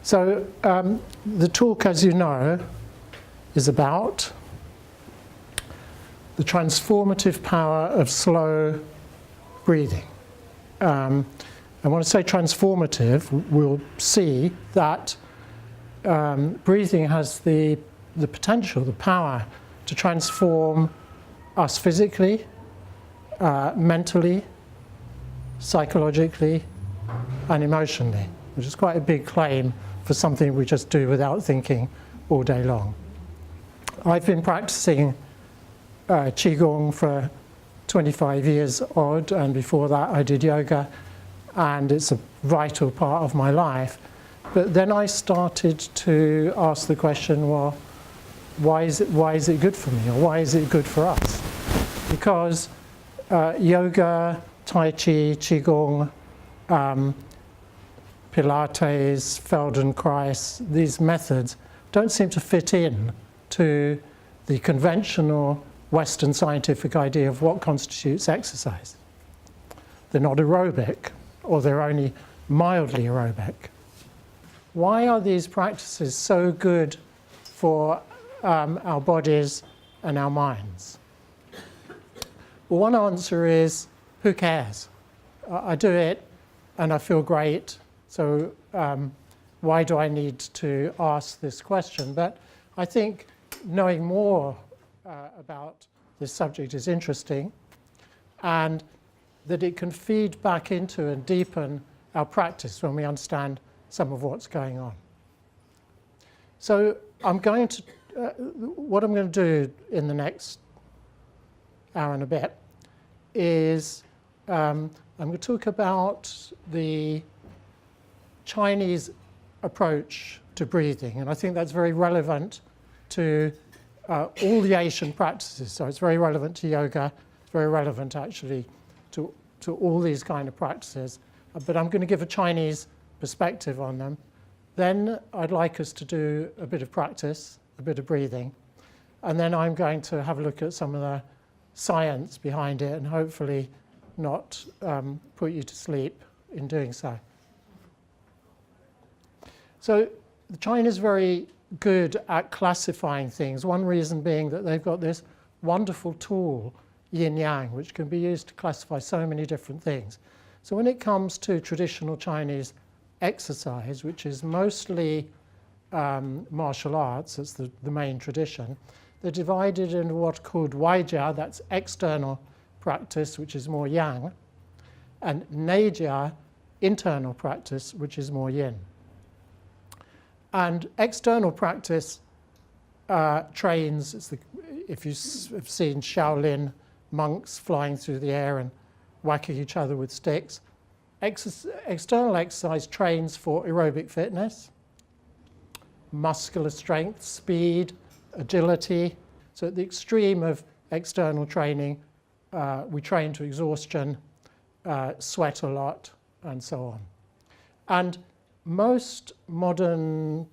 So the talk, as you know, is about the transformative power of slow breathing. And when I say transformative, we'll see that breathing has the potential, the power to transform us physically, mentally, psychologically, and emotionally, which is quite a big claim for something we just do without thinking all day long. I've been practicing Qigong for 25 years odd, and before that I did yoga, and it's a vital part of my life. But then I started to ask the question, well, why is it good for me, or why is it good for us? Because yoga, Tai Chi, Qigong, Pilates, Feldenkrais, these methods don't seem to fit in to the conventional Western scientific idea of what constitutes exercise. They're not aerobic, or they're only mildly aerobic. Why are these practices so good for our bodies and our minds? Well, one answer is, who cares? I do it and I feel great, so why do I need to ask this question? But I think knowing more about this subject is interesting, and that it can feed back into and deepen our practice when we understand some of what's going on. So what I'm going to do in the next hour and a bit is I'm going to talk about the Chinese approach to breathing, and I think that's very relevant to all the Asian practices. So it's very relevant to yoga, it's very relevant actually to all these kind of practices, but I'm going to give a Chinese perspective on them. Then I'd like us to do a bit of practice, a bit of breathing, and then I'm going to have a look at some of the science behind it and hopefully not put you to sleep in doing so. So China's very good at classifying things, one reason being that they've got this wonderful tool, yin-yang, which can be used to classify so many different things. So when it comes to traditional Chinese exercise, which is mostly martial arts, that's the main tradition, they're divided into what's called Weijia, that's external practice, which is more yang, and Neijia, internal practice, which is more yin. And external practice trains, if you've seen Shaolin monks flying through the air and whacking each other with sticks, external exercise trains for aerobic fitness, muscular strength, speed, agility. So at the extreme of external training, we train to exhaustion, sweat a lot, and so on. And most modern,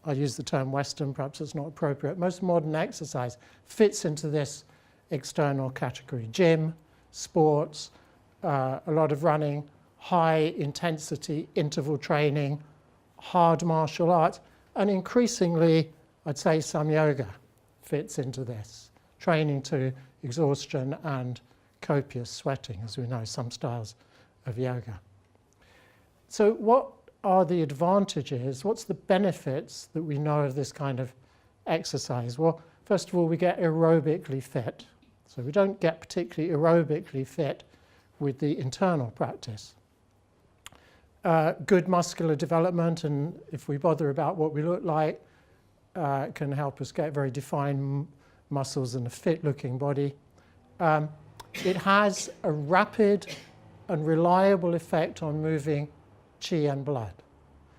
I use the term Western, perhaps it's not appropriate, most modern exercise fits into this external category. Gym, sports, a lot of running, high intensity interval training, hard martial arts, and increasingly, I'd say some yoga fits into this, training to exhaustion and copious sweating, as we know, some styles of yoga. So what are the advantages? What's the benefits that we know of this kind of exercise? Well, first of all, we get aerobically fit. So we don't get particularly aerobically fit with the internal practice. Good muscular development, and if we bother about what we look like, can help us get very defined muscles and a fit-looking body. It has a rapid and reliable effect on moving qi and blood.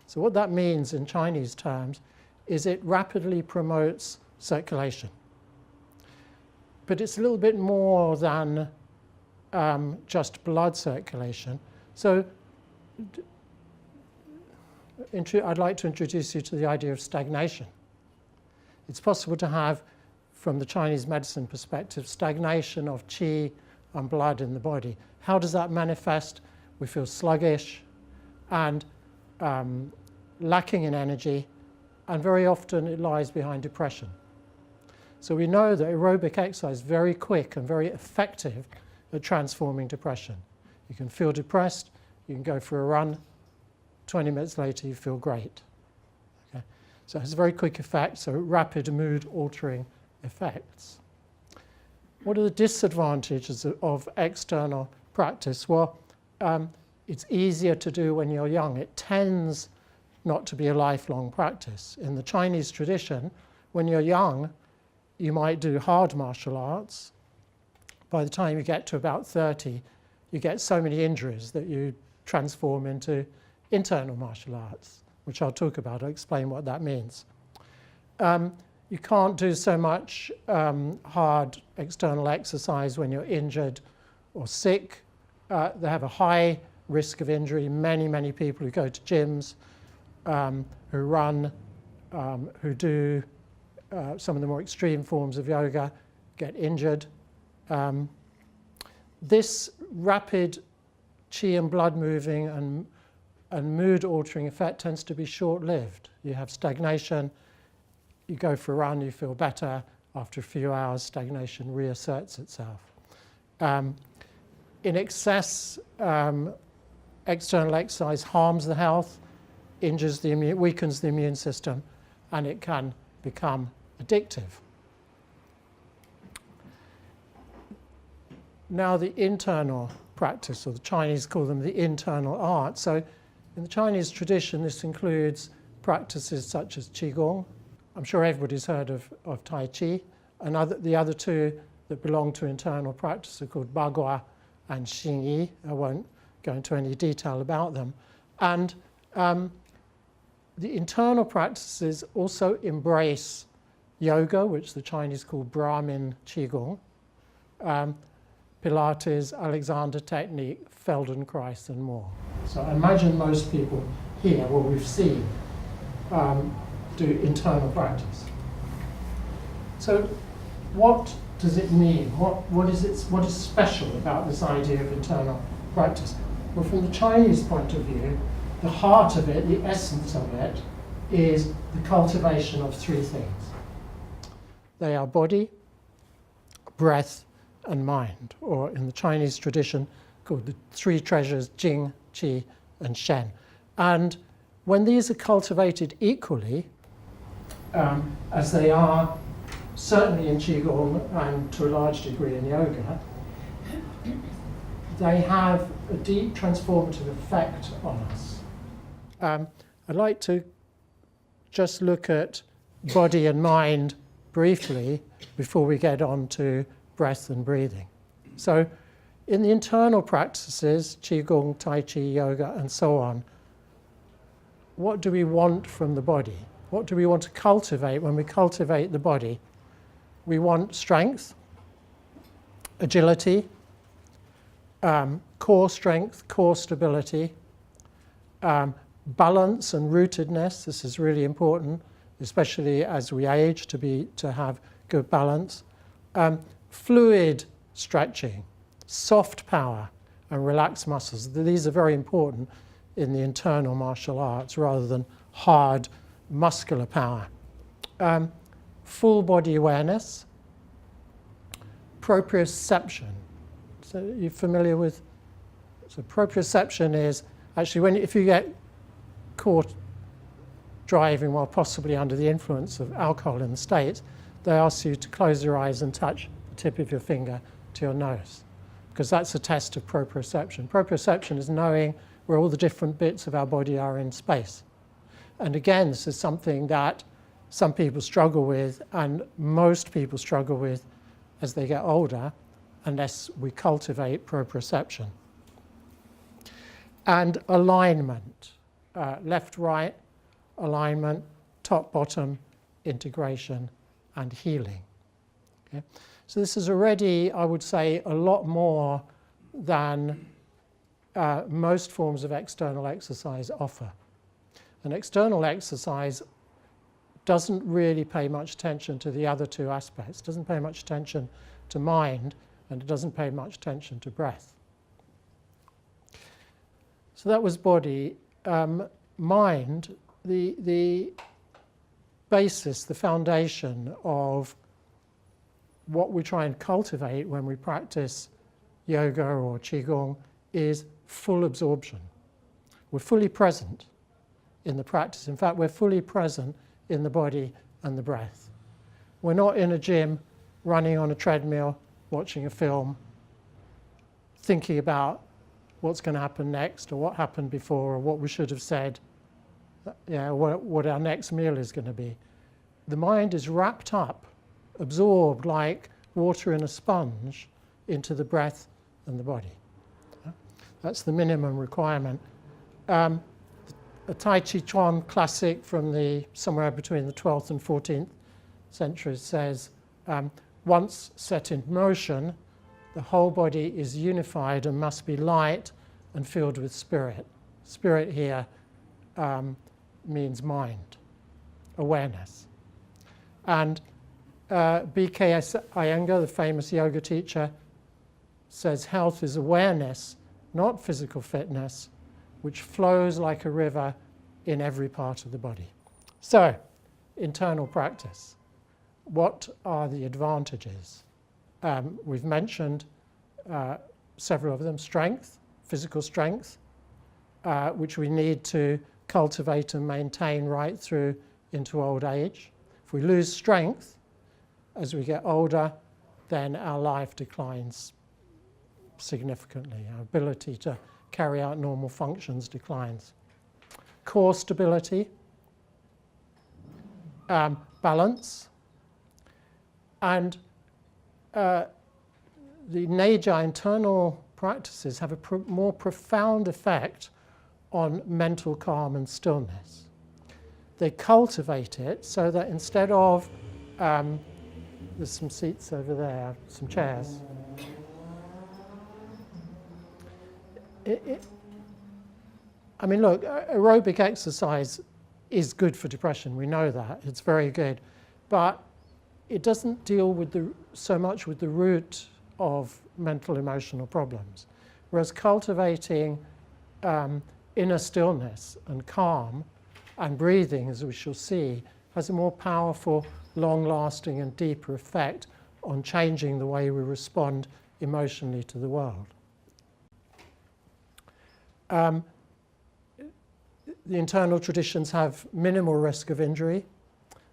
So what that means in Chinese terms is it rapidly promotes circulation. But it's a little bit more than just blood circulation. So I'd like to introduce you to the idea of stagnation. It's possible to have, from the Chinese medicine perspective, stagnation of qi and blood in the body. How does that manifest? We feel sluggish, and lacking in energy, and very often it lies behind depression. So we know that aerobic exercise is very quick and very effective at transforming depression. You can feel depressed, you can go for a run, 20 minutes later you feel great. Okay? So it has a very quick effect, so rapid mood altering effects. What are the disadvantages of external practice? Well, it's easier to do when you're young. It tends not to be a lifelong practice. In the Chinese tradition, when you're young, you might do hard martial arts. By the time you get to about 30, you get so many injuries that you transform into internal martial arts, which I'll talk about. I'll explain what that means. You can't do so much hard external exercise when you're injured or sick. They have a high risk of injury. Many people who go to gyms, who run, who do some of the more extreme forms of yoga get injured. This rapid qi and blood moving and mood altering effect tends to be short-lived. You have stagnation, you go for a run, you feel better. After a few hours, stagnation reasserts itself. In excess, external exercise harms the health, injures the immune, weakens the immune system, and it can become addictive. Now the internal practice, or the Chinese call them the internal art. So in the Chinese tradition, this includes practices such as Qigong. I'm sure everybody's heard of Tai Chi. The other two that belong to internal practice are called Bagua and Xingyi. I won't go into any detail about them. And the internal practices also embrace yoga, which the Chinese call Brahmin Qigong, Pilates, Alexander Technique, Feldenkrais, and more. So imagine most people here, what we've seen, do internal practice. So what does it mean? What is special about this idea of internal practice? Well, from the Chinese point of view, the heart of it, the essence of it, is the cultivation of three things. They are body, breath, and mind, or in the Chinese tradition called the three treasures, Jing, Qi, and Shen. And when these are cultivated equally, as they are certainly in Qigong and to a large degree in yoga, they have a deep transformative effect on us. I'd like to just look at body and mind briefly before we get on to breath and breathing. So in the internal practices, Qigong, Tai Chi, yoga, and so on, what do we want from the body? What do we want to cultivate when we cultivate the body? We want strength, agility, core strength, core stability, balance and rootedness. This is really important, especially as we age, to have good balance. Fluid stretching, soft power, and relaxed muscles. These are very important in the internal martial arts rather than hard muscular power. Full body awareness, proprioception. So you're familiar with, so proprioception is actually if you get caught driving while possibly under the influence of alcohol in the States, they ask you to close your eyes and touch the tip of your finger to your nose, because that's a test of proprioception. Proprioception is knowing where all the different bits of our body are in space. And again, this is something that some people struggle with, and most people struggle with as they get older, unless we cultivate proprioception. And alignment, left-right alignment, top-bottom integration, and healing. Okay? So this is already, I would say, a lot more than most forms of external exercise offer. An external exercise doesn't really pay much attention to the other two aspects. It doesn't pay much attention to mind, and it doesn't pay much attention to breath. So that was body. Mind the basis, the foundation of what we try and cultivate when we practice yoga or qigong is full absorption. We're fully present in the practice. In fact, we're fully present in the body and the breath. We're not in a gym, running on a treadmill, watching a film, thinking about what's going to happen next, or what happened before, or what we should have said, what our next meal is going to be. The mind is wrapped up, absorbed like water in a sponge into the breath and the body. That's the minimum requirement. A Tai Chi Chuan classic from somewhere between the 12th and 14th century says, once set in motion, the whole body is unified and must be light and filled with spirit. Spirit here means mind, awareness. And B.K.S. Iyengar, the famous yoga teacher, says health is awareness, not physical fitness, which flows like a river in every part of the body. So, internal practice. What are the advantages? We've mentioned several of them. Strength, physical strength, which we need to cultivate and maintain right through into old age. If we lose strength as we get older, then our life declines significantly. Our ability to carry out normal functions declines. Core stability, balance, and the Neja internal practices have a more profound effect on mental calm and stillness. They cultivate it so that instead of, there's some seats over there, some chairs. I mean, look, aerobic exercise is good for depression. We know that. It's very good. But it doesn't deal with so much with the root of mental emotional problems. Whereas cultivating inner stillness and calm and breathing, as we shall see, has a more powerful, long-lasting and deeper effect on changing the way we respond emotionally to the world. The internal traditions have minimal risk of injury.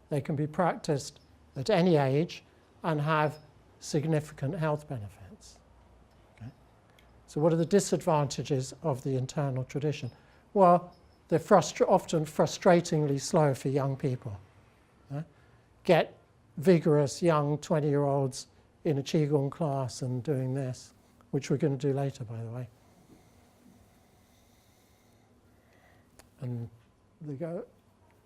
They can be practiced at any age and have significant health benefits. Okay? So what are the disadvantages of the internal tradition? Well, they're often frustratingly slow for young people. Get vigorous young 20-year-olds in a Qigong class and doing this, which we're going to do later, by the way. And they go,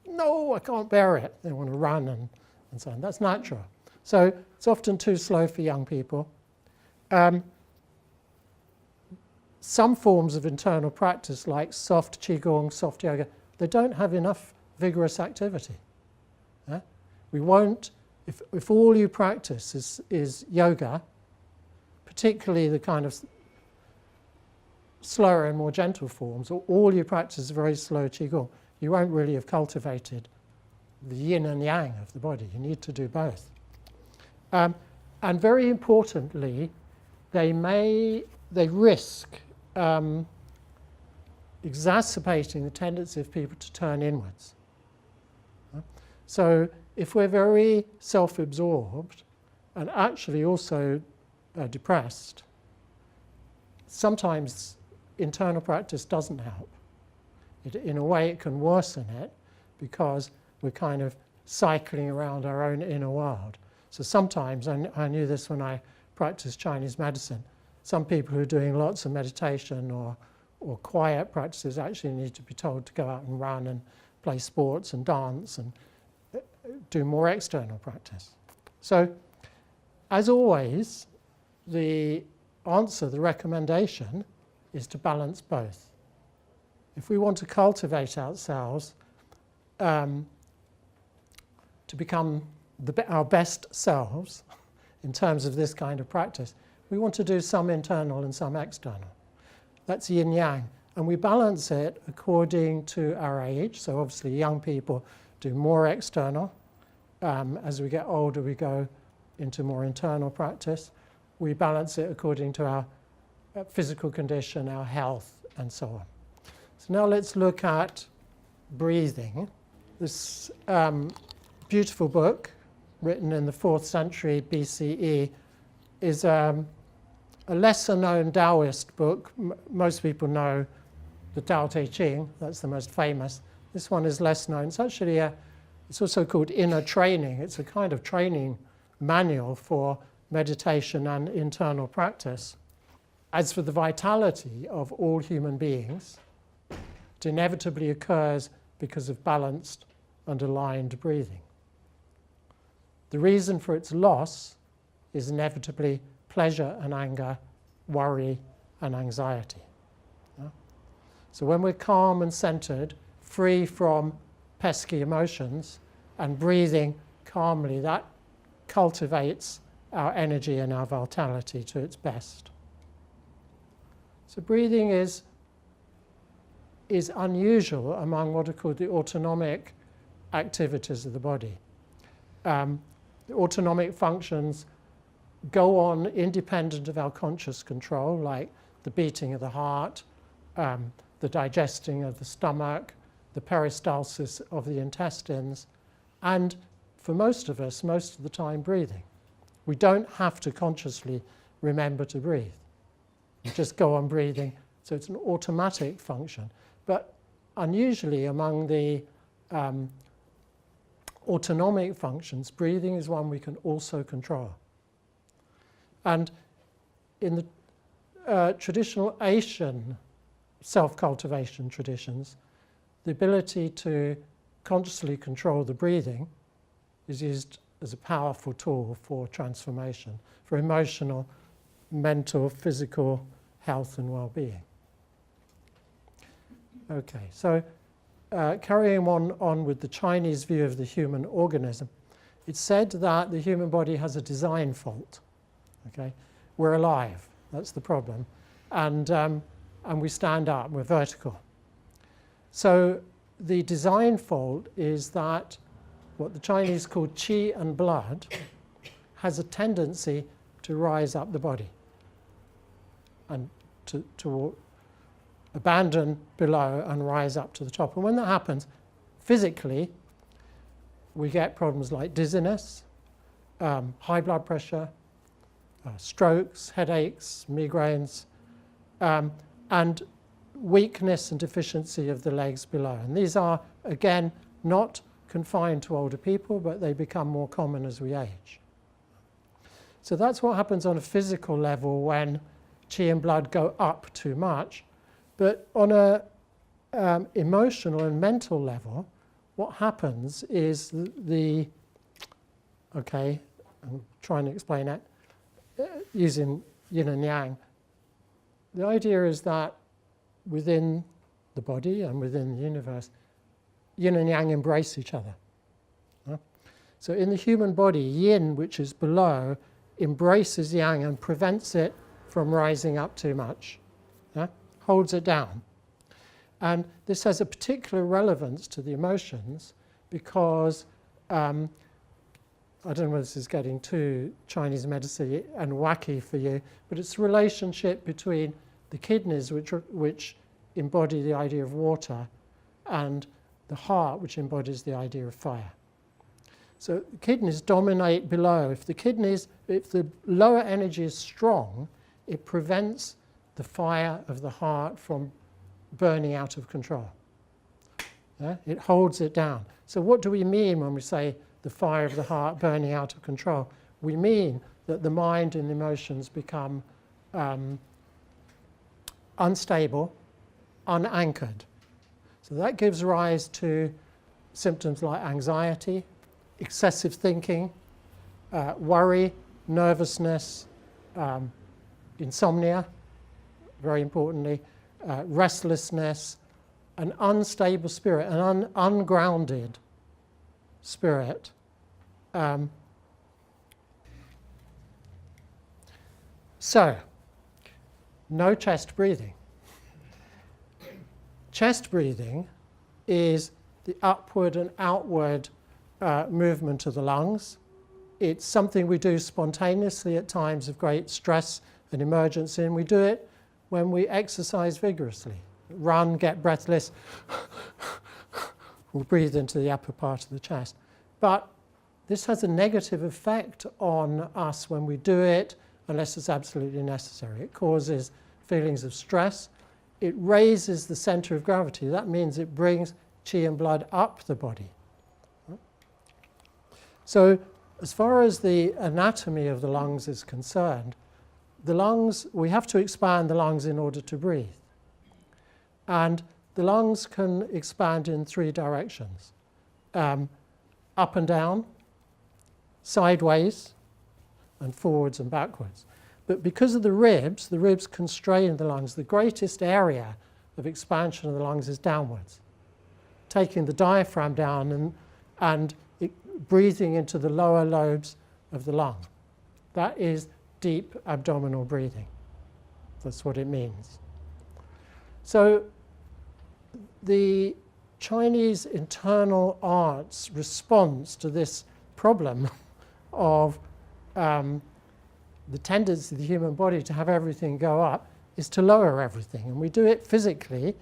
no, I can't bear it. They want to run and so on. That's natural. So it's often too slow for young people. Some forms of internal practice, like soft Qigong, soft yoga, they don't have enough vigorous activity. We won't, if all you practice is yoga, particularly the kind of slower and more gentle forms, or all you practice is very slow Qigong, you won't really have cultivated the yin and yang of the body. You need to do both. And very importantly, they risk exacerbating the tendency of people to turn inwards. So if we're very self-absorbed and actually also depressed, sometimes internal practice doesn't help. In a way, it can worsen it because we're kind of cycling around our own inner world. So sometimes, I knew this when I practiced Chinese medicine, some people who are doing lots of meditation or quiet practices actually need to be told to go out and run and play sports and dance and do more external practice. So, as always, the answer, the recommendation, is to balance both. If we want to cultivate ourselves to become our best selves in terms of this kind of practice, we want to do some internal and some external. That's yin-yang. And we balance it according to our age. So obviously young people do more external. As we get older, we go into more internal practice. We balance it according to our physical condition, our health, and so on. So now let's look at breathing. This beautiful book, written in the 4th century BCE, is a lesser-known Taoist book. Most people know the Tao Te Ching, that's the most famous. This one is less known. It's actually it's also called Inner Training. It's a kind of training manual for meditation and internal practice. As for the vitality of all human beings, it inevitably occurs because of balanced and aligned breathing. The reason for its loss is inevitably pleasure and anger, worry and anxiety. Yeah? So when we're calm and centered, free from pesky emotions, and breathing calmly, that cultivates our energy and our vitality to its best. So breathing is unusual among what are called the autonomic activities of the body. The autonomic functions go on independent of our conscious control, like the beating of the heart, the digesting of the stomach, the peristalsis of the intestines, and for most of us, most of the time, breathing. We don't have to consciously remember to breathe. We just go on breathing, so it's an automatic function. But unusually among the autonomic functions, breathing is one we can also control. And in the traditional Asian self-cultivation traditions, the ability to consciously control the breathing is used as a powerful tool for transformation, for emotional, mental, physical health and well-being. Okay, so carrying on with the Chinese view of the human organism, it's said that the human body has a design fault. Okay, we're alive, that's the problem, and we stand up, we're vertical. So the design fault is that what the Chinese call qi and blood has a tendency to rise up the body and to abandon below and rise up to the top. And when that happens, physically, we get problems like dizziness, high blood pressure, strokes, headaches, migraines, and weakness and deficiency of the legs below. And these are, again, not confined to older people, but they become more common as we age. So that's what happens on a physical level when qi and blood go up too much. But on a emotional and mental level, what happens is okay, I'm trying to explain it using yin and yang. The idea is that within the body and within the universe, yin and yang embrace each other. So in the human body, yin, which is below, embraces yang and prevents it from rising up too much, holds it down. And this has a particular relevance to the emotions because, I don't know whether this is getting too Chinese medicine and wacky for you, but it's the relationship between the kidneys, which embody the idea of water, and the heart, which embodies the idea of fire. So the kidneys dominate below. If the lower energy is strong, it prevents the fire of the heart from burning out of control. It holds it down. So what do we mean when we say the fire of the heart burning out of control? We mean that the mind and emotions become unstable, unanchored. So that gives rise to symptoms like anxiety, excessive thinking, worry, nervousness, insomnia, very importantly, restlessness, an unstable spirit, an ungrounded spirit. So, no chest breathing. chest breathing is the upward and outward movement of the lungs. It's something we do spontaneously at times of great stress and emergency, and we do it when we exercise vigorously. Run, get breathless, we'll breathe into the upper part of the chest. But this has a negative effect on us when we do it, unless it's absolutely necessary. It causes feelings of stress. It raises the center of gravity. That means it brings chi and blood up the body. So as far as the anatomy of the lungs is concerned, the lungs, we have to expand the lungs in order to breathe. And the lungs can expand in 3 directions. Up and down, sideways, and forwards and backwards. But because of the ribs constrain the lungs. The greatest area of expansion of the lungs is downwards, taking the diaphragm down and breathing into the lower lobes of the lung. That is deep abdominal breathing. That's what it means. So the Chinese internal arts response to this problem of the tendency of the human body to have everything go up is to lower everything. And we do it physically.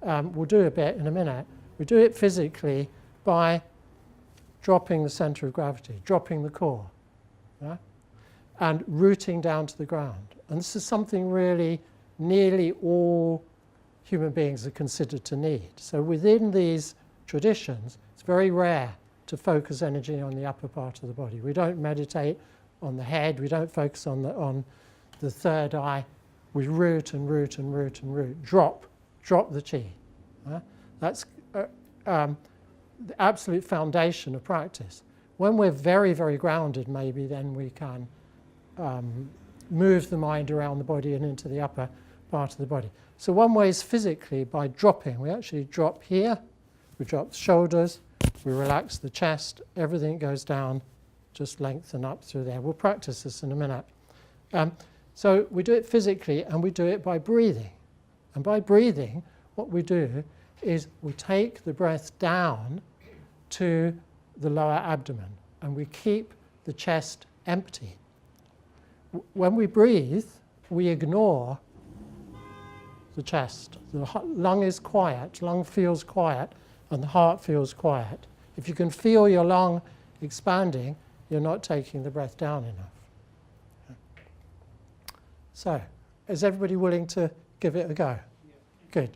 We'll do a bit in a minute. We do it physically by dropping the center of gravity, dropping the core, yeah? And rooting down to the ground. And this is something really nearly all human beings are considered to need. So within these traditions, it's very rare to focus energy on the upper part of the body. We don't meditate on the head. We don't focus on the third eye. We root and root and root and root. Drop the chi. That's the absolute foundation of practice. When we're very, very grounded, maybe then we can move the mind around the body and into the upper part of the body. So one way is physically by dropping. We actually drop here. We drop the shoulders. We relax the chest. Everything goes down, just lengthen up through there. We'll practice this in a minute. So we do it physically, and we do it by breathing. And by breathing, what we do is we take the breath down to the lower abdomen, and we keep the chest empty. When we breathe, we ignore the chest. The lung is quiet, lung feels quiet, and the heart feels quiet. If you can feel your lung expanding, you're not taking the breath down enough. So, is everybody willing to give it a go? Yeah. Good.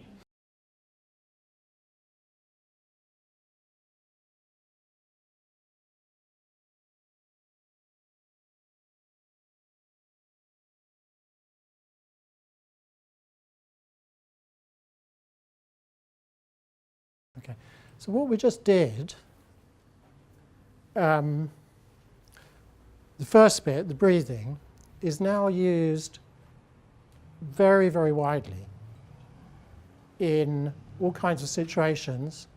Okay, so what we just did, the first bit, the breathing, is now used very, very widely in all kinds of situations,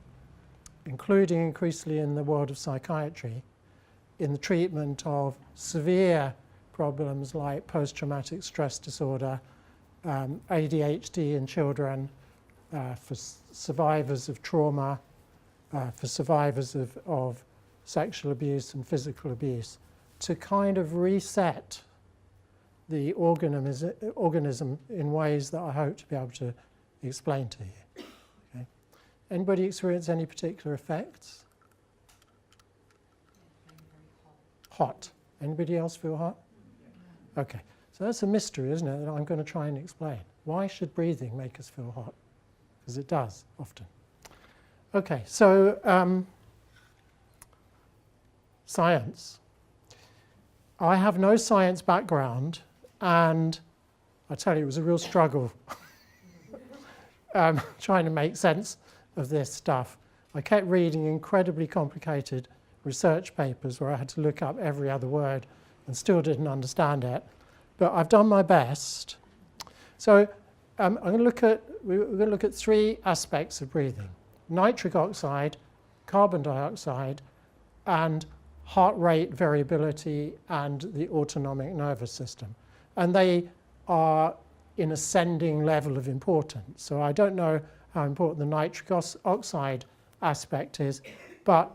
including increasingly in the world of psychiatry, in the treatment of severe problems like post-traumatic stress disorder, ADHD in children, for survivors of trauma, for survivors of sexual abuse and physical abuse, to kind of reset the organism in ways that I hope to be able to explain to you. Okay. Anybody experience any particular effects? Hot. Anybody else feel hot? Okay. So that's a mystery, isn't it, that I'm going to try and explain. Why should breathing make us feel hot? Because it does, often. Okay, so science. I have no science background, and I tell you, it was a real struggle trying to make sense of this stuff. I kept reading incredibly complicated research papers where I had to look up every other word and still didn't understand it. But I've done my best. So we're going to look at 3 aspects of breathing: nitric oxide, carbon dioxide, and heart rate variability and the autonomic nervous system. And they are in ascending level of importance. So I don't know how important the nitric oxide aspect is, but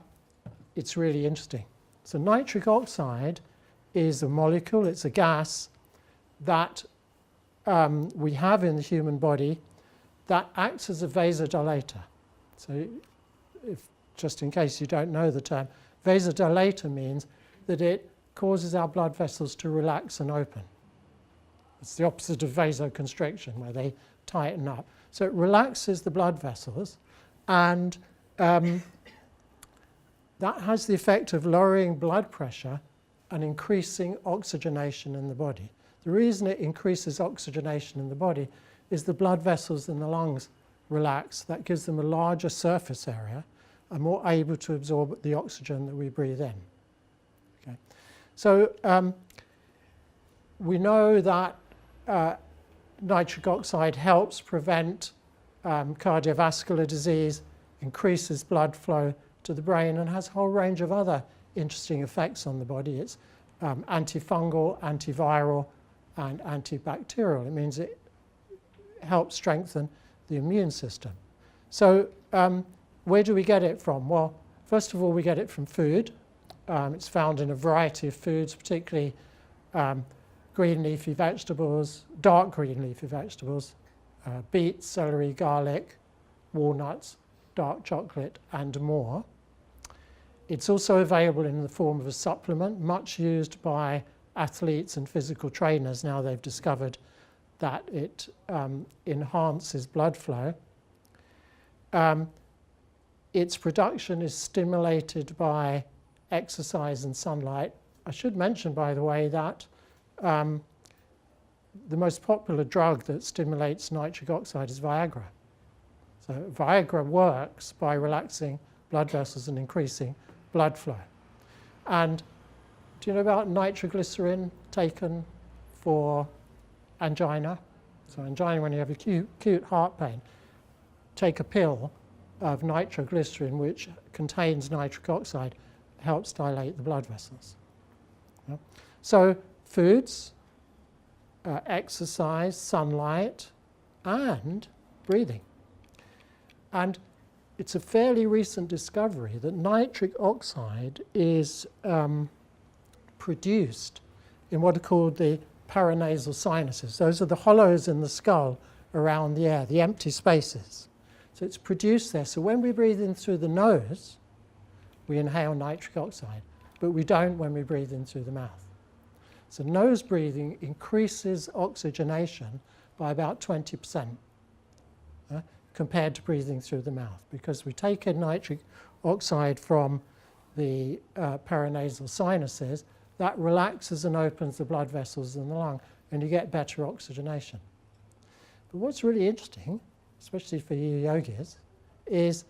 it's really interesting. So nitric oxide is a molecule, it's a gas that we have in the human body that acts as a vasodilator. So just in case you don't know the term, vasodilator means that it causes our blood vessels to relax and open. It's the opposite of vasoconstriction, where they tighten up. So it relaxes the blood vessels, and that has the effect of lowering blood pressure and increasing oxygenation in the body. The reason it increases oxygenation in the body is the blood vessels in the lungs relax. That gives them a larger surface area and more able to absorb the oxygen that we breathe in. Okay. So we know that nitric oxide helps prevent cardiovascular disease, increases blood flow to the brain, and has a whole range of other interesting effects on the body. It's antifungal, antiviral, and antibacterial. It means it helps strengthen the immune system. So where do we get it from? Well, first of all, we get it from food. It's found in a variety of foods, particularly green leafy vegetables, dark green leafy vegetables, beets, celery, garlic, walnuts, dark chocolate, and more. It's also available in the form of a supplement, much used by athletes and physical trainers. Now they've discovered that it enhances blood flow. Its production is stimulated by exercise and sunlight. I should mention, by the way, that the most popular drug that stimulates nitric oxide is Viagra. So Viagra works by relaxing blood vessels and increasing blood flow. And do you know about nitroglycerin taken for angina? So angina, when you have acute heart pain, take a pill of nitroglycerin which contains nitric oxide, helps dilate the blood vessels. Yeah. So foods, exercise, sunlight, and breathing. And it's a fairly recent discovery that nitric oxide is produced in what are called the paranasal sinuses. Those are the hollows in the skull around the air, the empty spaces. So it's produced there. So when we breathe in through the nose, we inhale nitric oxide, but we don't when we breathe in through the mouth. So nose breathing increases oxygenation by about 20%. Compared to breathing through the mouth, because we take in nitric oxide from the paranasal sinuses, that relaxes and opens the blood vessels in the lung, and you get better oxygenation. But what's really interesting, especially for you yogis, is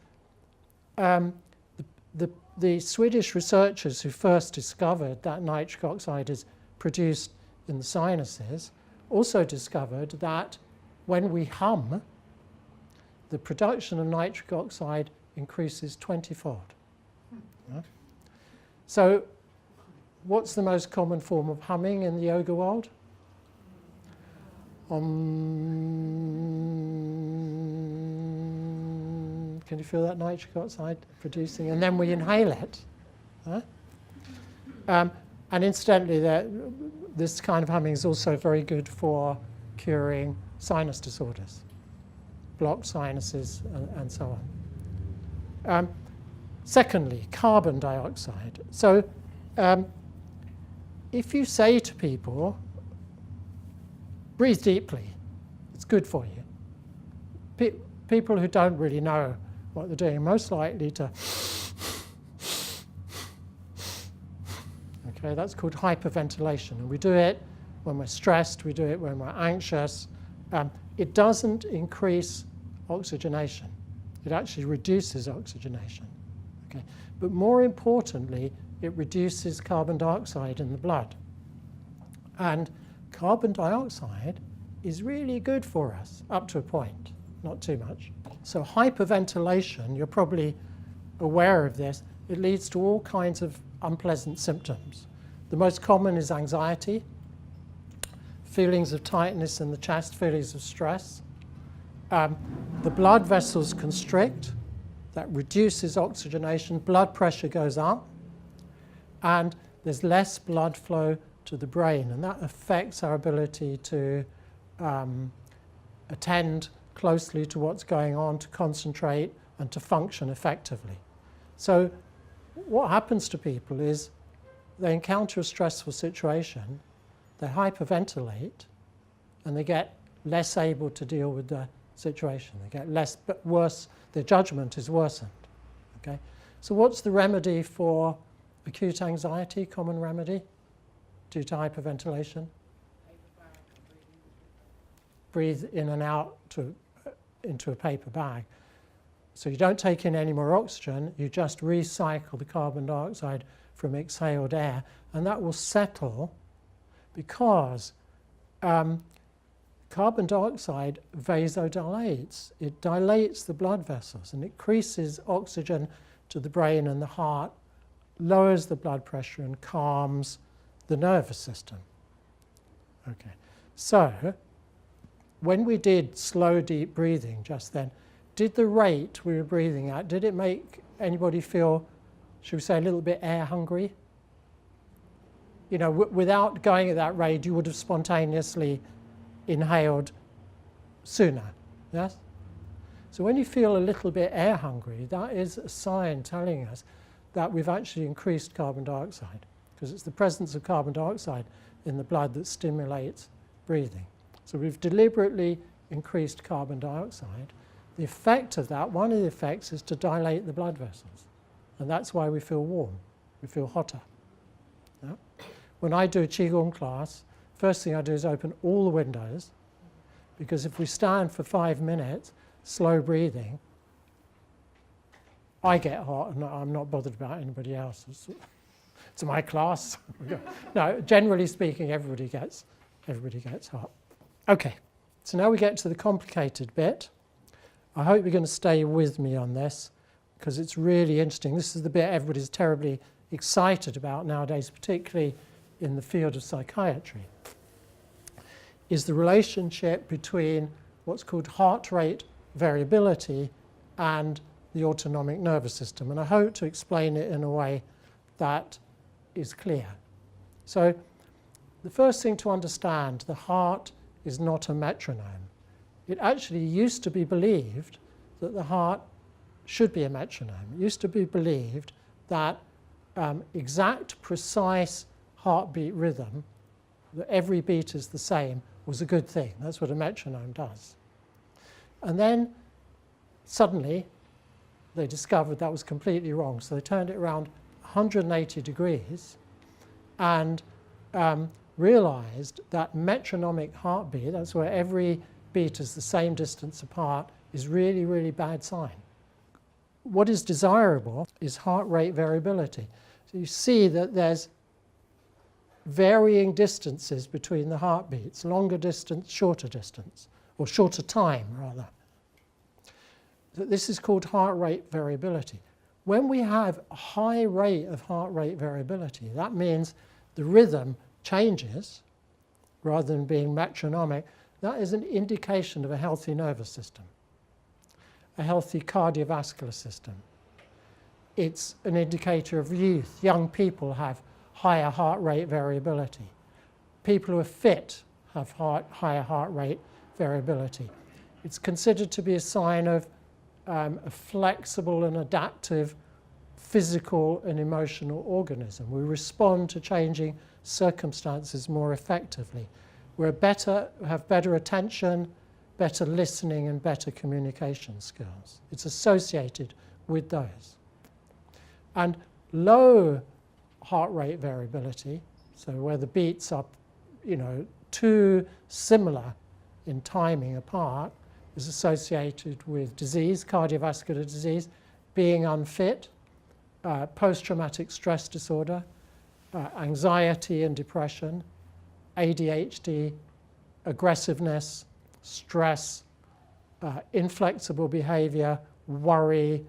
the Swedish researchers who first discovered that nitric oxide is produced in the sinuses also discovered that when we hum, the production of nitric oxide increases 20-fold. Yeah. So what's the most common form of humming in the yoga world? Can you feel that nitric oxide producing? And then we inhale it. Huh? And incidentally, this kind of humming is also very good for curing sinus disorders, blocked sinuses, and so on. Secondly, carbon dioxide. So if you say to people, breathe deeply, it's good for you. People who don't really know what they're doing are most likely to, okay, that's called hyperventilation. And we do it when we're stressed, we do it when we're anxious. It doesn't increase oxygenation. It actually reduces oxygenation. Okay? But more importantly, it reduces carbon dioxide in the blood. And carbon dioxide is really good for us, up to a point, not too much. So hyperventilation, you're probably aware of this, it leads to all kinds of unpleasant symptoms. The most common is anxiety, feelings of tightness in the chest, feelings of stress, The blood vessels constrict. That reduces oxygenation. Blood pressure goes up. And there's less blood flow to the brain. And that affects our ability to attend closely to what's going on, to concentrate, and to function effectively. So what happens to people is they encounter a stressful situation, they hyperventilate, and they get less able to deal with the situation. They get less, but worse, their judgment is worsened. Okay? So what's the remedy for acute anxiety, common remedy due to hyperventilation? Breathe in and out into a paper bag. So you don't take in any more oxygen, you just recycle the carbon dioxide from exhaled air, and that will settle because carbon dioxide vasodilates. It dilates the blood vessels and increases oxygen to the brain and the heart, lowers the blood pressure and calms the nervous system. Okay, so when we did slow, deep breathing just then, did the rate we were breathing at, did it make anybody feel, should we say, a little bit air hungry? You know, without going at that rate, you would have spontaneously inhaled sooner, yes? So when you feel a little bit air hungry, that is a sign telling us that we've actually increased carbon dioxide, because it's the presence of carbon dioxide in the blood that stimulates breathing. So we've deliberately increased carbon dioxide. The effect of that, one of the effects, is to dilate the blood vessels. And that's why we feel warm, we feel hotter. Yeah? When I do a Qigong class, first thing I do is open all the windows, because if we stand for 5 minutes, slow breathing, I get hot, and I'm not bothered about anybody else. It's my class. No, generally speaking, everybody gets hot. Okay, so now we get to the complicated bit. I hope you're going to stay with me on this, because it's really interesting. This is the bit everybody's terribly excited about nowadays, particularly in the field of psychiatry, is the relationship between what's called heart rate variability and the autonomic nervous system. And I hope to explain it in a way that is clear. So the first thing to understand, the heart is not a metronome. It actually used to be believed that the heart should be a metronome. It used to be believed that exact, precise heartbeat rhythm, that every beat is the same, was a good thing. That's what a metronome does. And then suddenly they discovered that was completely wrong. So they turned it around 180 degrees and realized that metronomic heartbeat, that's where every beat is the same distance apart, is really, really bad sign. What is desirable is heart rate variability. So you see that there's varying distances between the heartbeats, longer distance, shorter distance, or shorter time, rather. So this is called heart rate variability. When we have a high rate of heart rate variability, that means the rhythm changes rather than being metronomic. That is an indication of a healthy nervous system, a healthy cardiovascular system. It's an indicator of youth. Young people have higher heart rate variability. People who are fit have higher heart rate variability. It's considered to be a sign of a flexible and adaptive physical and emotional organism. We respond to changing circumstances more effectively. We have better attention, better listening, and better communication skills. It's associated with those. And low heart rate variability, so where the beats are, too similar in timing apart, is associated with disease, cardiovascular disease, being unfit, post-traumatic stress disorder, anxiety and depression, ADHD, aggressiveness, stress, inflexible behavior, worry,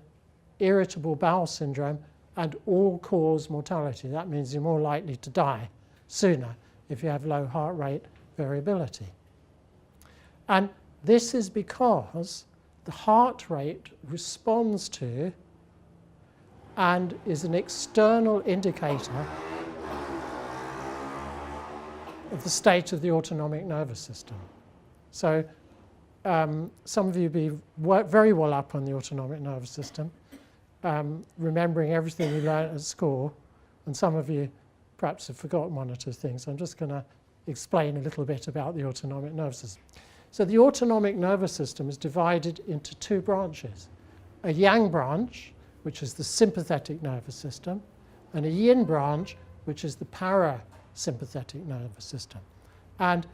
irritable bowel syndrome, and all-cause mortality. That means you're more likely to die sooner if you have low heart rate variability. And This is because the heart rate responds to and is an external indicator of the state of the autonomic nervous system. So some of you be very well up on the autonomic nervous system, remembering everything you learned at school, and some of you perhaps have forgotten one or two things. I'm just going to explain a little bit about the autonomic nervous system. So the autonomic nervous system is divided into two branches. A yang branch, which is the sympathetic nervous system, and a yin branch, which is the parasympathetic nervous system. And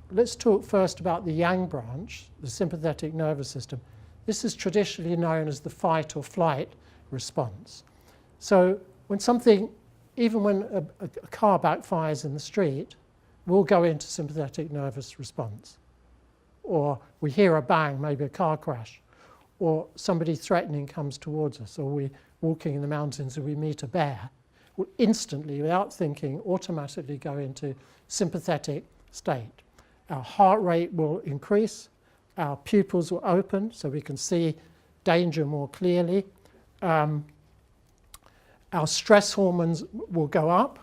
let's talk first about the yang branch, the sympathetic nervous system. This is traditionally known as the fight or flight response. So when something, even when a car backfires in the street, we'll go into sympathetic nervous response. Or we hear a bang, maybe a car crash, or somebody threatening comes towards us, or we're walking in the mountains and we meet a bear, we'll instantly, without thinking, automatically go into sympathetic state. Our heart rate will increase, our pupils will open so we can see danger more clearly, our stress hormones will go up,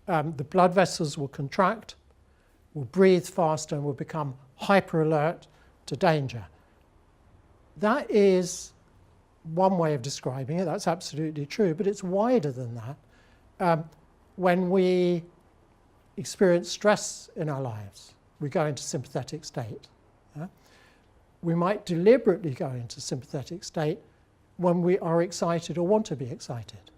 the blood vessels will contract, we'll breathe faster, and we'll become hyper alert to danger. That is one way of describing it. That's absolutely true, but it's wider than that. When we experience stress in our lives, we go into sympathetic state. We might deliberately go into sympathetic state when we are excited or want to be excited.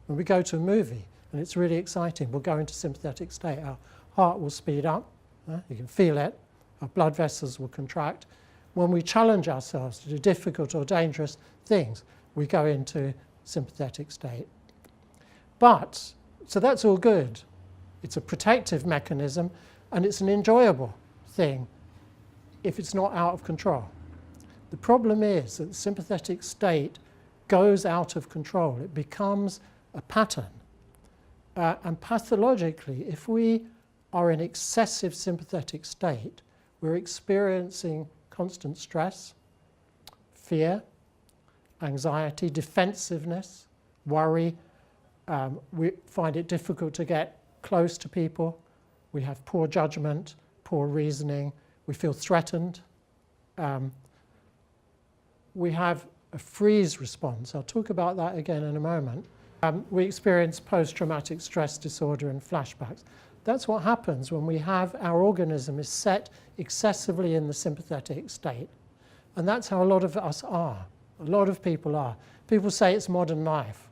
When we go to a movie and it's really exciting, we'll go into sympathetic state. Our heart will speed up. You can feel it. Our blood vessels will contract. When we challenge ourselves to do difficult or dangerous things, we go into sympathetic state. But, so that's all good. It's a protective mechanism, and it's an enjoyable thing if it's not out of control. The problem is that the sympathetic state goes out of control. It becomes a pattern. And pathologically, if we are in excessive sympathetic state, we're experiencing constant stress, fear, anxiety, defensiveness, worry. We find it difficult to get close to people. We have poor judgment, poor reasoning. We feel threatened. We have a freeze response. I'll talk about that again in a moment. We experience post-traumatic stress disorder and flashbacks. That's what happens when we have our organism is set excessively in the sympathetic state. And that's how a lot of us are. A lot of people are. People say it's modern life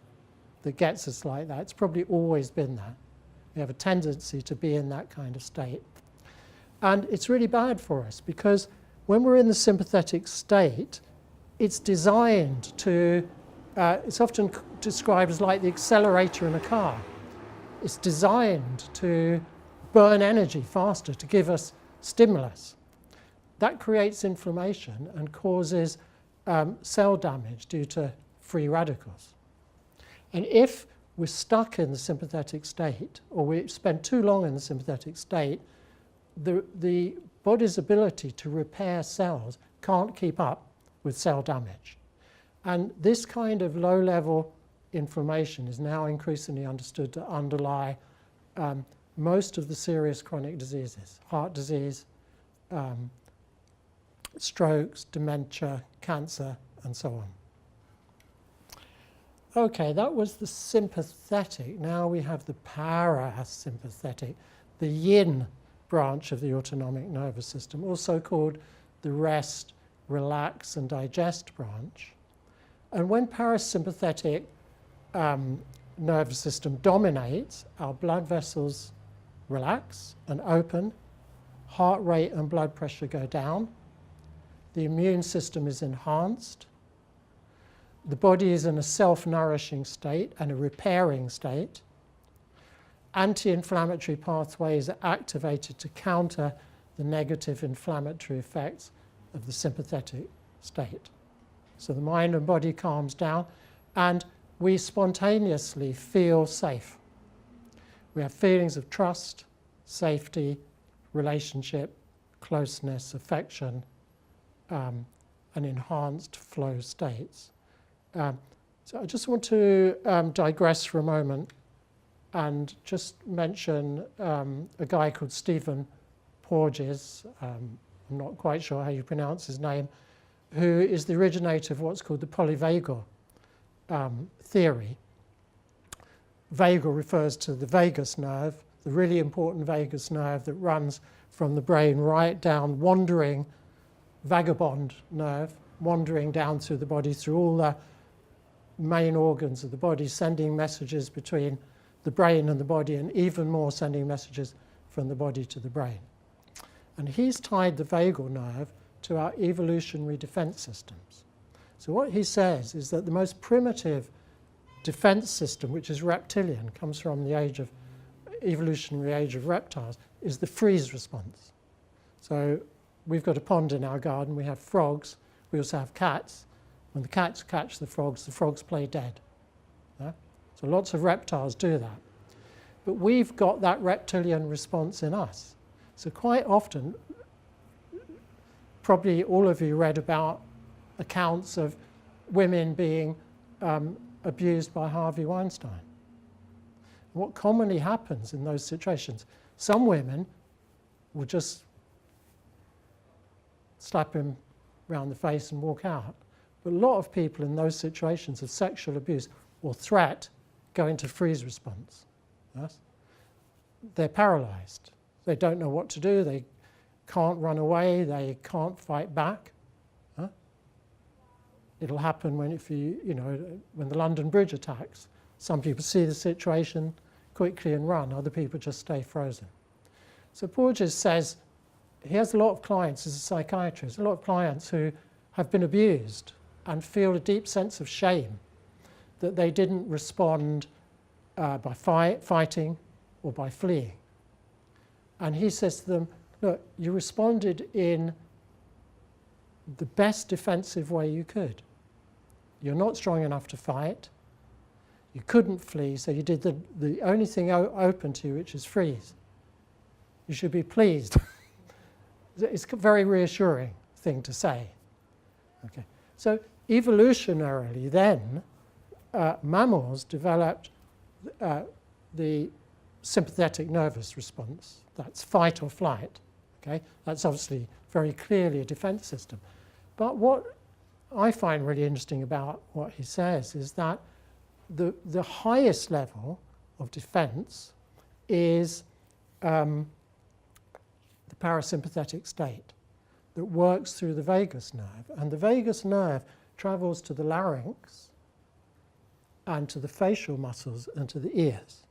that gets us like that. It's probably always been that. We have a tendency to be in that kind of state. And it's really bad for us because when we're in the sympathetic state, it's designed to, it's often described as like the accelerator in a car. It's designed to burn energy faster, to give us stimulus. That creates inflammation and causes cell damage due to free radicals. And if we're stuck in the sympathetic state, or we spend too long in the sympathetic state, the body's ability to repair cells can't keep up with cell damage. And this kind of low-level inflammation is now increasingly understood to underlie most of the serious chronic diseases, heart disease, strokes, dementia, cancer, and so on. Okay, that was the sympathetic. Now we have the parasympathetic, the yin branch of the autonomic nervous system, also called the rest, relax, and digest branch. And when parasympathetic nervous system dominates, our blood vessels relax and open, heart rate and blood pressure go down, the immune system is enhanced, the body is in a self-nourishing state and a repairing state, anti-inflammatory pathways are activated to counter the negative inflammatory effects of the sympathetic state. So the mind and body calms down, and we spontaneously feel safe. We have feelings of trust, safety, relationship, closeness, affection, and enhanced flow states. So I just want to digress for a moment and just mention a guy called Stephen Porges, I'm not quite sure how you pronounce his name, who is the originator of what's called the polyvagal theory. Vagal refers to the vagus nerve, the really important vagus nerve that runs from the brain right down, wandering, vagabond nerve, wandering down through the body, through all the main organs of the body, sending messages between the brain and the body, and even more sending messages from the body to the brain. And he's tied the vagal nerve to our evolutionary defense systems. So what he says is that the most primitive defense system, which is reptilian, comes from the evolutionary age of reptiles, is the freeze response. So we've got a pond in our garden, we have frogs, we also have cats. When the cats catch the frogs play dead. Yeah? So lots of reptiles do that. But we've got that reptilian response in us. So quite often, probably all of you read about accounts of women being abused by Harvey Weinstein. What commonly happens in those situations, some women will just slap him around the face and walk out. But a lot of people in those situations of sexual abuse or threat go into freeze response. Yes? They're paralyzed. They don't know what to do. They can't run away. They can't fight back. Huh? It'll happen when, when the London Bridge attacks. Some people see the situation quickly and run. Other people just stay frozen. So Porges says he has a lot of clients as a psychiatrist, a lot of clients who have been abused and feel a deep sense of shame that they didn't respond by fighting or by fleeing. And he says to them, look, you responded in the best defensive way you could. You're not strong enough to fight. You couldn't flee, so you did the only thing open to you, which is freeze. You should be pleased. It's a very reassuring thing to say. Okay. So evolutionarily then, mammals developed the sympathetic nervous response. That's fight or flight. Okay? That's obviously very clearly a defense system. But what I find really interesting about what he says is that the highest level of defense is the parasympathetic state that works through the vagus nerve. And the vagus nerve travels to the larynx and to the facial muscles and to the ears.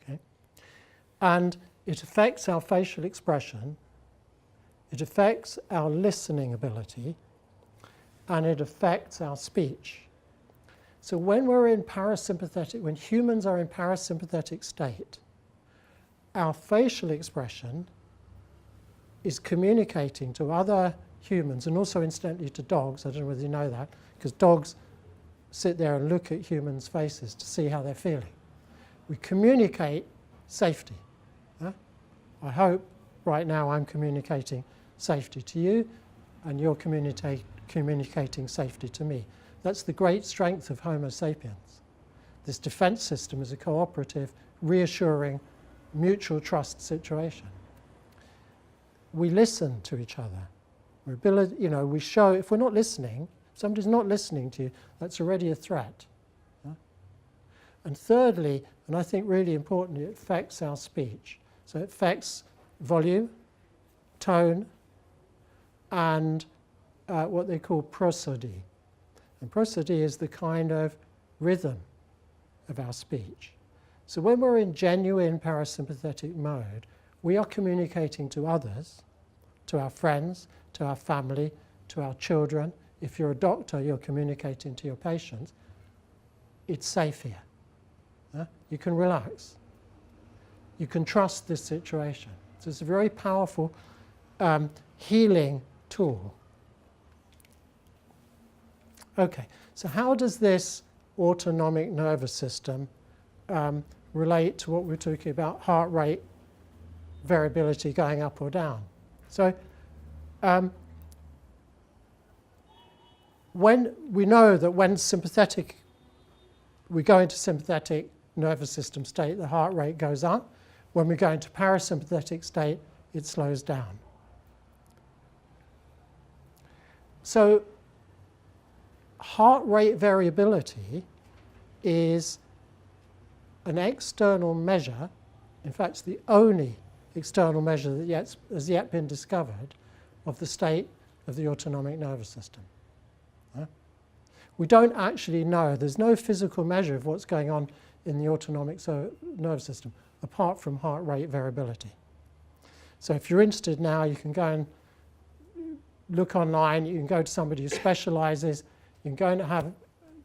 Okay? And it affects our facial expression, it affects our listening ability, and it affects our speech. So when we're in parasympathetic, when humans are in parasympathetic state, our facial expression is communicating to other humans, and also incidentally to dogs. I don't know whether you know that, because dogs sit there and look at humans' faces to see how they're feeling. We communicate safety. Huh? I hope right now I'm communicating safety to you, and you're communicating safety to me. That's the great strength of Homo sapiens. This defense system is a cooperative, reassuring, mutual trust situation. We listen to each other. We show, if we're not listening, if somebody's not listening to you, that's already a threat. Yeah? And thirdly, and I think really importantly, it affects our speech. So it affects volume, tone, and what they call prosody. And prosody is the kind of rhythm of our speech. So when we're in genuine parasympathetic mode, we are communicating to others, to our friends, to our family, to our children. If you're a doctor, you're communicating to your patients. It's safe here. You can relax. You can trust this situation. So it's a very powerful healing tool. Okay, so how does this autonomic nervous system relate to what we're talking about, heart rate variability going up or down? So when we know that when we go into sympathetic nervous system state, the heart rate goes up. When we go into parasympathetic state, it slows down. So heart rate variability is an external measure. In fact, it's the only external measure that has yet been discovered of the state of the autonomic nervous system. We don't actually know. There's no physical measure of what's going on in the autonomic nervous system apart from heart rate variability. So if you're interested now, you can go and look online. You can go to somebody who specializes. You can go and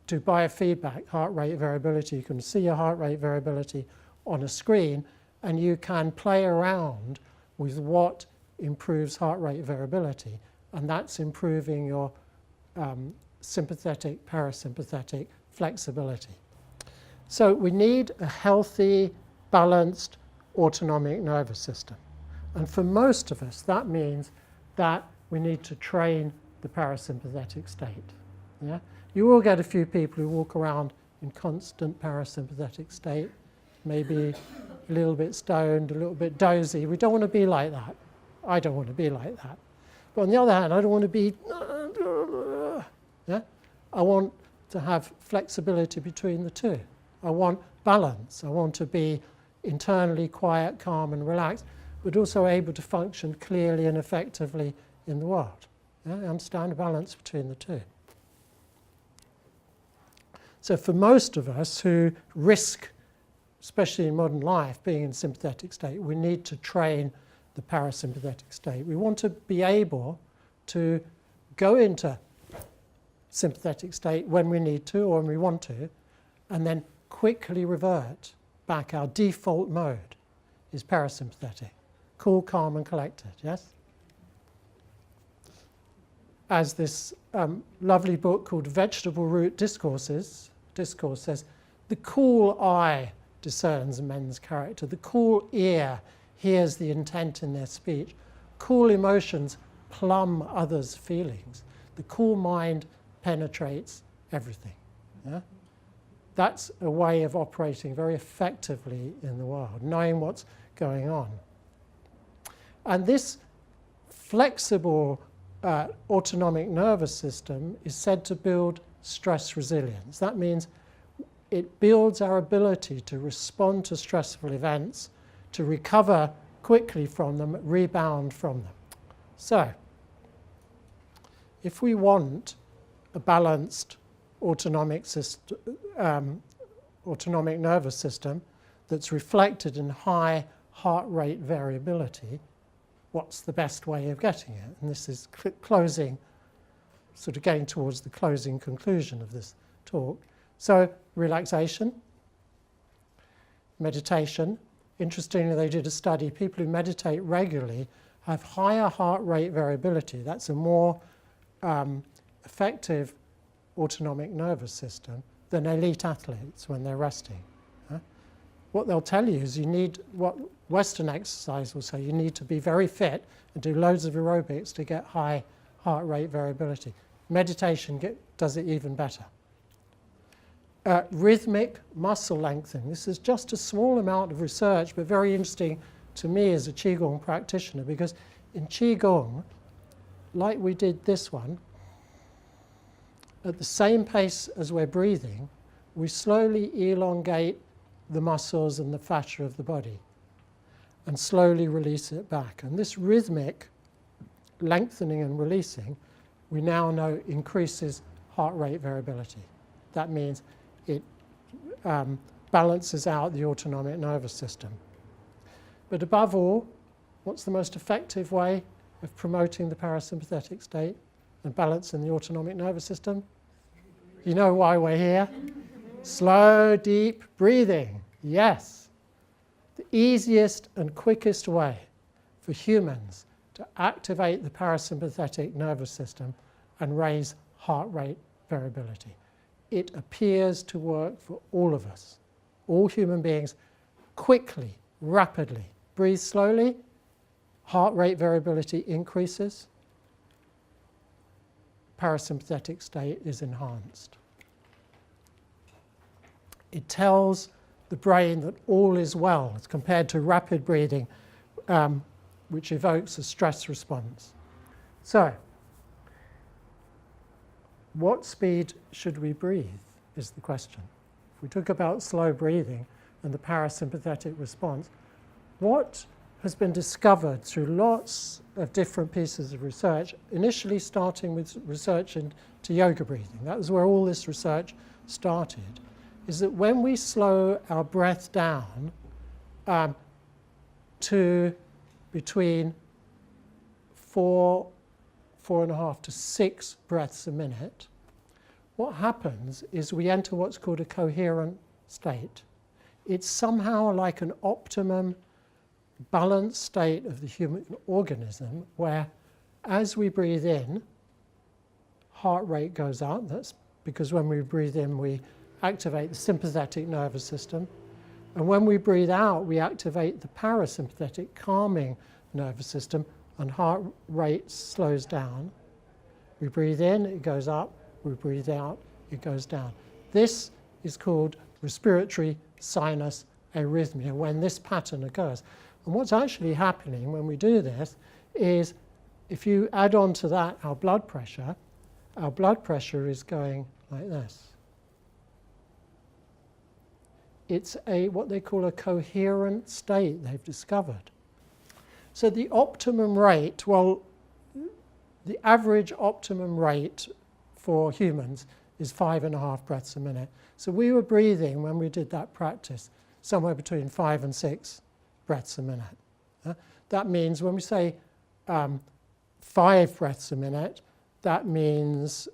do biofeedback heart rate variability. You can see your heart rate variability on a screen, and you can play around with what improves heart rate variability, and that's improving your sympathetic, parasympathetic flexibility. So we need a healthy, balanced autonomic nervous system. And for most of us, that means that we need to train the parasympathetic state. Yeah? You will get a few people who walk around in constant parasympathetic state, maybe a little bit stoned, a little bit dozy. We don't want to be like that. I don't want to be like that. But on the other hand, I don't want to be... Yeah? I want to have flexibility between the two. I want balance. I want to be internally quiet, calm and relaxed, but also able to function clearly and effectively in the world. Yeah? I understand the balance between the two. So for most of us who risk, especially in modern life, being in sympathetic state, we need to train the parasympathetic state. We want to be able to go into sympathetic state when we need to or when we want to, and then quickly revert back. Our default mode is parasympathetic, cool, calm and collected, yes? As this lovely book called Vegetable Root Discourse says, the cool eye discerns men's character, the cool ear hears the intent in their speech, cool emotions plumb others' feelings, the cool mind penetrates everything. Yeah? That's a way of operating very effectively in the world, knowing what's going on. And this flexible autonomic nervous system is said to build stress resilience. That means it builds our ability to respond to stressful events, to recover quickly from them, rebound from them. So, if we want a balanced autonomic nervous system that's reflected in high heart rate variability, what's the best way of getting it? And this is closing, sort of getting towards the closing conclusion of this talk. So relaxation, meditation. Interestingly, they did a study. People who meditate regularly have higher heart rate variability. That's a more effective autonomic nervous system than elite athletes when they're resting. What they'll tell you is you need, what Western exercise will say, you need to be very fit and do loads of aerobics to get high heart rate variability. Meditation does it even better. Rhythmic muscle lengthening. This is just a small amount of research, but very interesting to me as a Qigong practitioner, because in Qigong, like we did this one, at the same pace as we're breathing, we slowly elongate the muscles and the fascia of the body and slowly release it back. And this rhythmic lengthening and releasing, we now know increases heart rate variability. That means it balances out the autonomic nervous system. But above all, what's the most effective way of promoting the parasympathetic state and balancing the autonomic nervous system? You know why we're here? Slow, deep breathing. Yes. The easiest and quickest way for humans to activate the parasympathetic nervous system and raise heart rate variability. It appears to work for all of us, all human beings, quickly, rapidly. Breathe slowly, Heart rate variability increases. Parasympathetic state is enhanced. It tells the brain that all is well as compared to rapid breathing, which evokes a stress response. So, what speed should we breathe is the question. If we talk about slow breathing and the parasympathetic response, what has been discovered through lots of different pieces of research, initially starting with research into yoga breathing, that was where all this research started, is that when we slow our breath down to between 4.5 to 6 breaths a minute, what happens is we enter what's called a coherent state. It's somehow like an optimum balanced state of the human organism where as we breathe in, heart rate goes up. That's because when we breathe in, we activate the sympathetic nervous system. And when we breathe out, we activate the parasympathetic calming nervous system, and heart rate slows down. We breathe in, it goes up. We breathe out, it goes down. This is called respiratory sinus arrhythmia when this pattern occurs. And what's actually happening when we do this is if you add on to that our blood pressure is going like this. It's what they call a coherent state they've discovered. So the optimum rate, well, the average optimum rate for humans is 5.5 breaths a minute. So we were breathing, when we did that practice, somewhere between 5 and 6 breaths a minute. That means when we say 5 breaths a minute, that means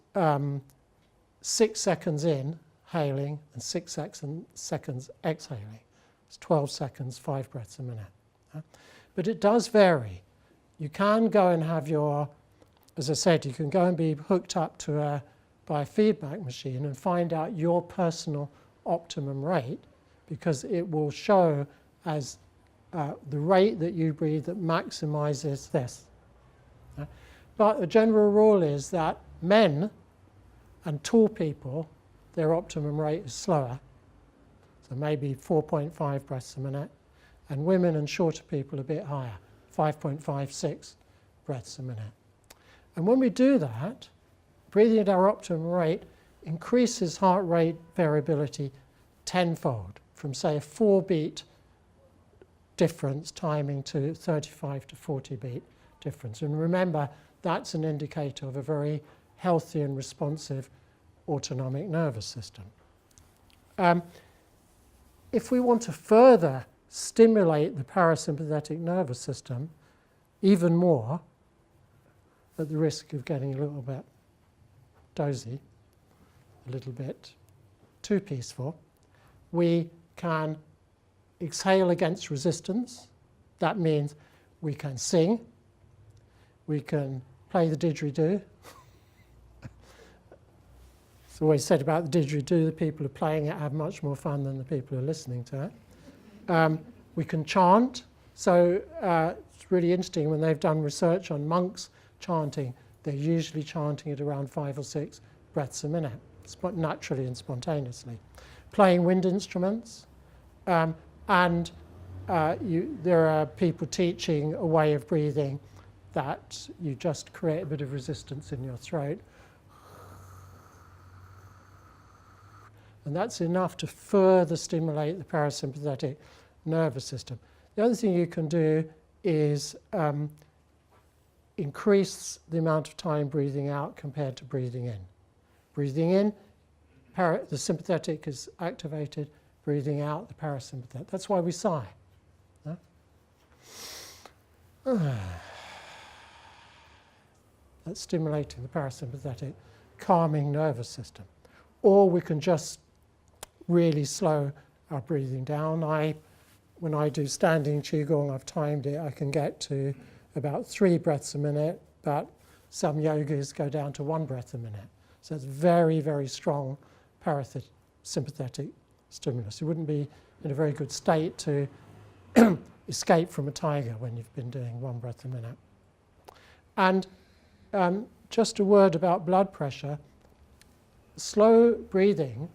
6 seconds inhaling and 6 seconds exhaling. It's 12 seconds, 5 breaths a minute. But it does vary. You can go and have your, as I said, you can go and be hooked up to a biofeedback machine and find out your personal optimum rate, because it will show as the rate that you breathe that maximizes this. But a general rule is that men and tall people, their optimum rate is slower, so maybe 4.5 breaths a minute, and women and shorter people a bit higher, 5.56 breaths a minute. And when we do that, breathing at our optimum rate increases heart rate variability tenfold, from say a 4-beat difference timing to 35 to 40 beat difference. And remember, that's an indicator of a very healthy and responsive autonomic nervous system. If we want to further stimulate the parasympathetic nervous system even more, at the risk of getting a little bit dozy, a little bit too peaceful, we can exhale against resistance. That means we can sing, we can play the didgeridoo. It's always said about the didgeridoo, the people who are playing it have much more fun than the people who are listening to it. We can chant. So it's really interesting when they've done research on monks chanting, they're usually chanting at around 5 or 6 breaths a minute, naturally and spontaneously. Playing wind instruments, and there are people teaching a way of breathing that you just create a bit of resistance in your throat. And that's enough to further stimulate the parasympathetic nervous system. The other thing you can do is increase the amount of time breathing out compared to breathing in. Breathing in, the sympathetic is activated. Breathing out, the parasympathetic. That's why we sigh. That's stimulating the parasympathetic calming nervous system. Or we can just really slow our breathing down. When I do standing qigong, I've timed it, I can get to about 3 breaths a minute, but some yogis go down to 1 breath a minute. So it's very, very strong parasympathetic stimulus. You wouldn't be in a very good state to escape from a tiger when you've been doing 1 breath a minute. And just a word about blood pressure. Slow breathing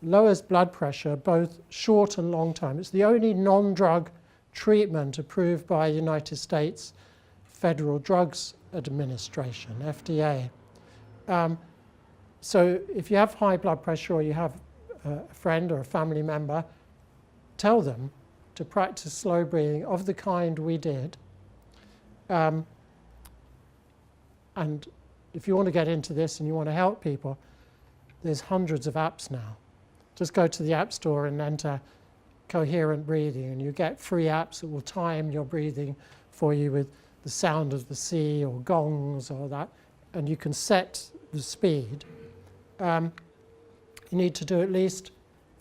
lowers blood pressure both short and long term. It's the only non-drug treatment approved by the United States Federal Drugs Administration, FDA. So if you have high blood pressure or you have a friend or a family member, tell them to practice slow breathing of the kind we did. And if you want to get into this and you want to help people, there's hundreds of apps now. Just go to the App Store and enter coherent breathing, and you get free apps that will time your breathing for you with the sound of the sea or gongs or that, and you can set the speed. You need to do at least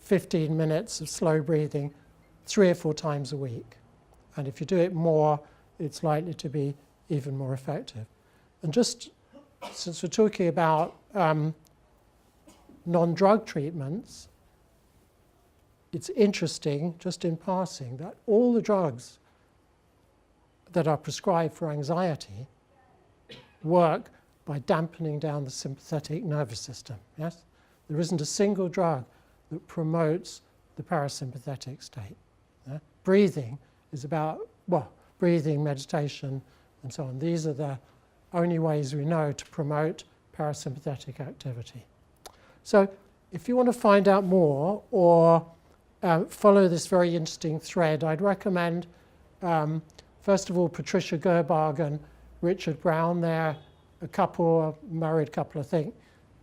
15 minutes of slow breathing 3 or 4 times a week. And if you do it more, it's likely to be even more effective. And just since we're talking about non-drug treatments, it's interesting, just in passing, that all the drugs that are prescribed for anxiety work by dampening down the sympathetic nervous system. Yes? There isn't a single drug that promotes the parasympathetic state. Yeah? Breathing is about, well, breathing, meditation, and so on. These are the only ways we know to promote parasympathetic activity. So if you want to find out more or follow this very interesting thread, I'd recommend, first of all, Patricia Gerbach and Richard Brown. They're a couple, a married couple, I think.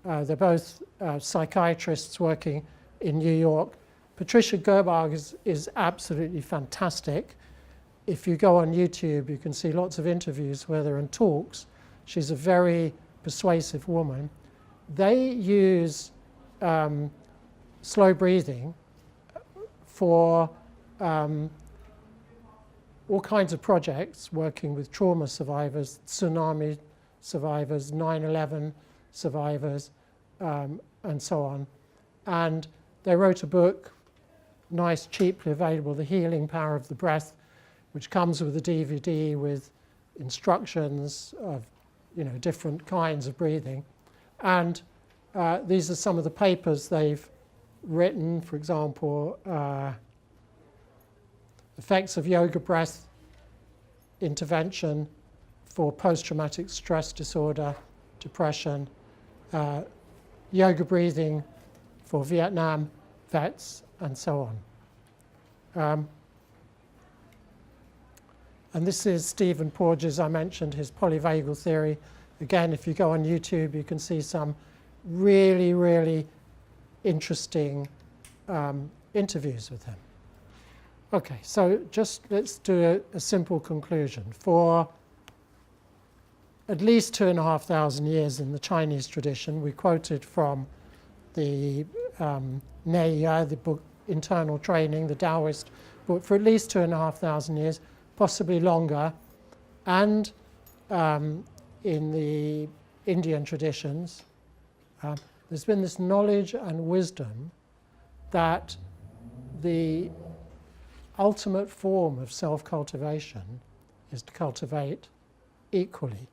They're both psychiatrists working in New York. Patricia Gerbach is absolutely fantastic. If you go on YouTube, you can see lots of interviews with her and talks. She's a very persuasive woman. They use slow breathing for all kinds of projects, working with trauma survivors, tsunami survivors, 9/11 survivors, and so on. And they wrote a book, nice, cheaply available, The Healing Power of the Breath, which comes with a DVD with instructions of, different kinds of breathing. And these are some of the papers they've written. For example, effects of yoga breath intervention for post-traumatic stress disorder, depression, yoga breathing for Vietnam vets, and so on. And this is Stephen Porges. I mentioned his polyvagal theory. Again, if you go on YouTube, you can see some really, really interesting interviews with him. Okay, so just let's do a simple conclusion. For at least 2,500 years in the Chinese tradition, we quoted from the Neiya, the book Internal Training, the Taoist book, for at least 2,500 years, possibly longer, and in the Indian traditions, there's been this knowledge and wisdom that the ultimate form of self-cultivation is to cultivate equally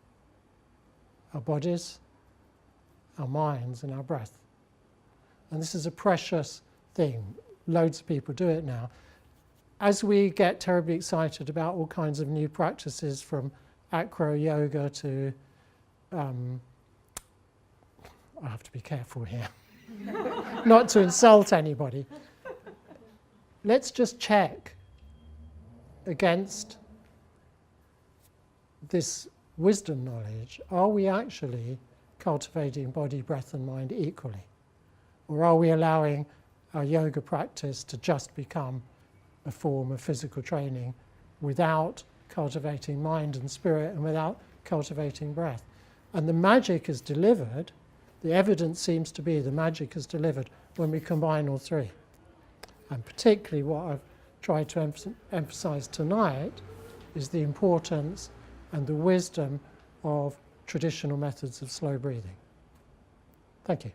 our bodies, our minds, and our breath. And this is a precious thing. Loads of people do it now. As we get terribly excited about all kinds of new practices, from acro yoga to, I have to be careful here, not to insult anybody. Let's just check against this wisdom knowledge. Are we actually cultivating body, breath, and mind equally? Or are we allowing our yoga practice to just become a form of physical training without cultivating mind and spirit and without cultivating breath? And the magic is delivered, the evidence seems to be the magic is delivered when we combine all three. And particularly what I've tried to emphasize tonight is the importance and the wisdom of traditional methods of slow breathing. Thank you.